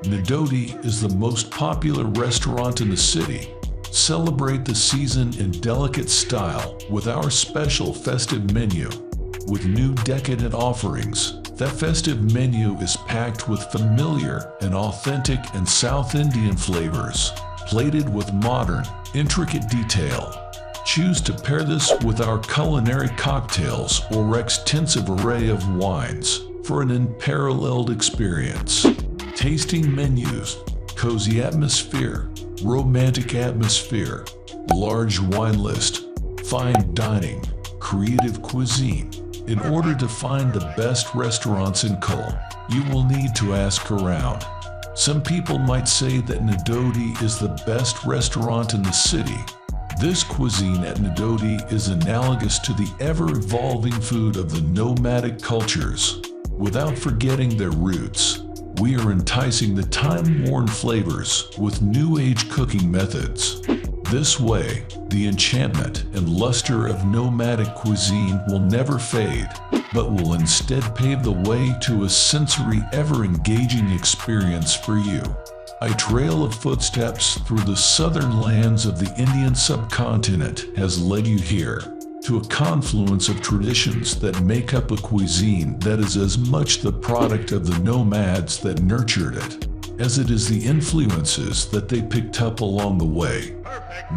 Nadodi is the most popular restaurant in the city. Celebrate the season in delicate style with our special festive menu. With new decadent offerings, that festive menu is packed with familiar and authentic and South Indian flavors, plated with modern, intricate detail. Choose to pair this with our culinary cocktails or extensive array of wines for an unparalleled experience. Tasting menus, cozy atmosphere, romantic atmosphere, large wine list, fine dining, creative cuisine. In order to find the best restaurants in Kuala, you will need to ask around. Some people might say that Nadodi is the best restaurant in the city. This cuisine at Nadodi is analogous to the ever-evolving food of the nomadic cultures. Without forgetting their roots, we are enticing the time-worn flavors with new-age cooking methods. This way, the enchantment and luster of nomadic cuisine will never fade, but will instead pave the way to a sensory, ever-engaging experience for you. A trail of footsteps through the southern lands of the Indian subcontinent has led you here, to a confluence of traditions that make up a cuisine that is as much the product of the nomads that nurtured it, as it is the influences that they picked up along the way.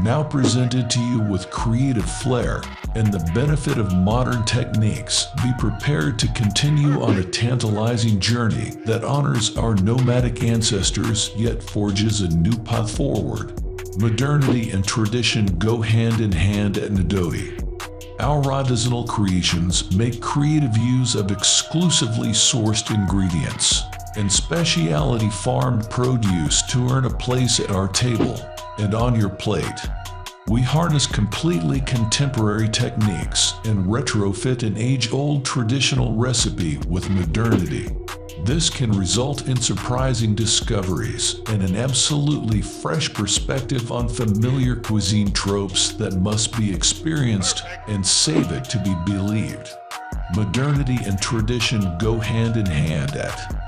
Now presented to you with creative flair and the benefit of modern techniques, be prepared to continue on a tantalizing journey that honors our nomadic ancestors yet forges a new path forward. Modernity and tradition go hand in hand at Nadodi. Our artisanal creations make creative use of exclusively sourced ingredients and specialty farmed produce to earn a place at our table and on your plate. We harness completely contemporary techniques and retrofit an age-old traditional recipe with modernity. This can result in surprising discoveries and an absolutely fresh perspective on familiar cuisine tropes that must be experienced and save it to be believed. Modernity and tradition go hand in hand at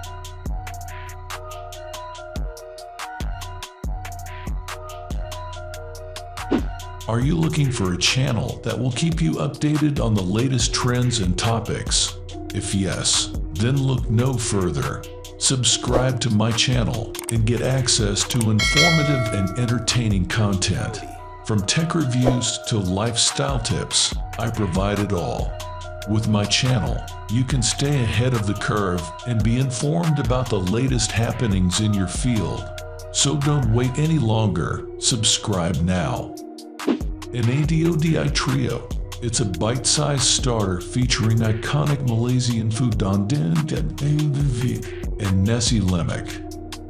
Are you looking for a channel that will keep you updated on the latest trends and topics? If yes, then look no further. Subscribe to my channel and get access to informative and entertaining content. From tech reviews to lifestyle tips, I provide it all. With my channel, you can stay ahead of the curve and be informed about the latest happenings in your field. So don't wait any longer, subscribe now. An Nadodi trio. It's a bite-sized starter featuring iconic Malaysian food and Nasi Lemak.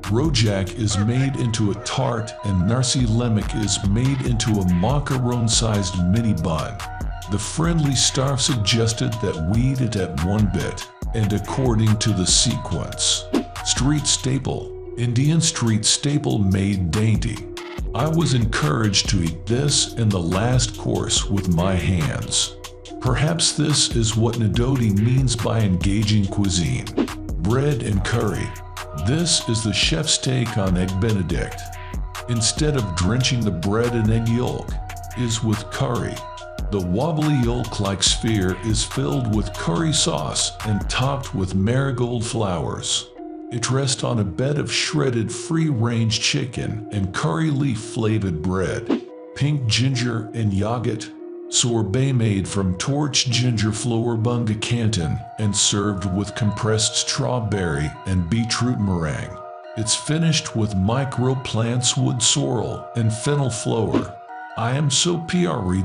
Rojak is made into a tart and Nasi Lemak is made into a macaron-sized mini bun. The friendly staff suggested that we eat it at one bit, and according to the sequence. Street staple. Indian street staple made dainty. I was encouraged to eat this in the last course with my hands. Perhaps this is what Nadodi means by engaging cuisine. Bread and curry. This is the chef's take on Egg Benedict. Instead of drenching the bread in egg yolk, is with curry. The wobbly yolk-like sphere is filled with curry sauce and topped with marigold flowers. It rests on a bed of shredded free-range chicken and curry leaf-flavored bread. Pink ginger and yogurt. Sorbet made from torched ginger flower bunga canton and served with compressed strawberry and beetroot meringue. It's finished with micro-plants wood sorrel and fennel flower. I am so PREWNY.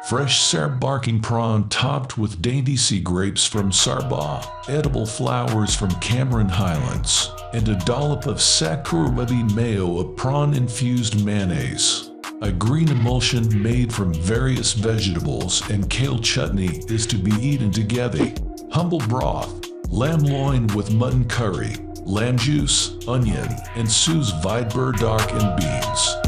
Fresh Sarbarking prawn topped with dainty sea grapes from Sabah, edible flowers from Cameron Highlands, and a dollop of sakurabi mayo of prawn-infused mayonnaise. A green emulsion made from various vegetables and kale chutney is to be eaten together. Humble broth, lamb loin with mutton curry, lamb juice, onion, and Sue's Weidberg dark and beans.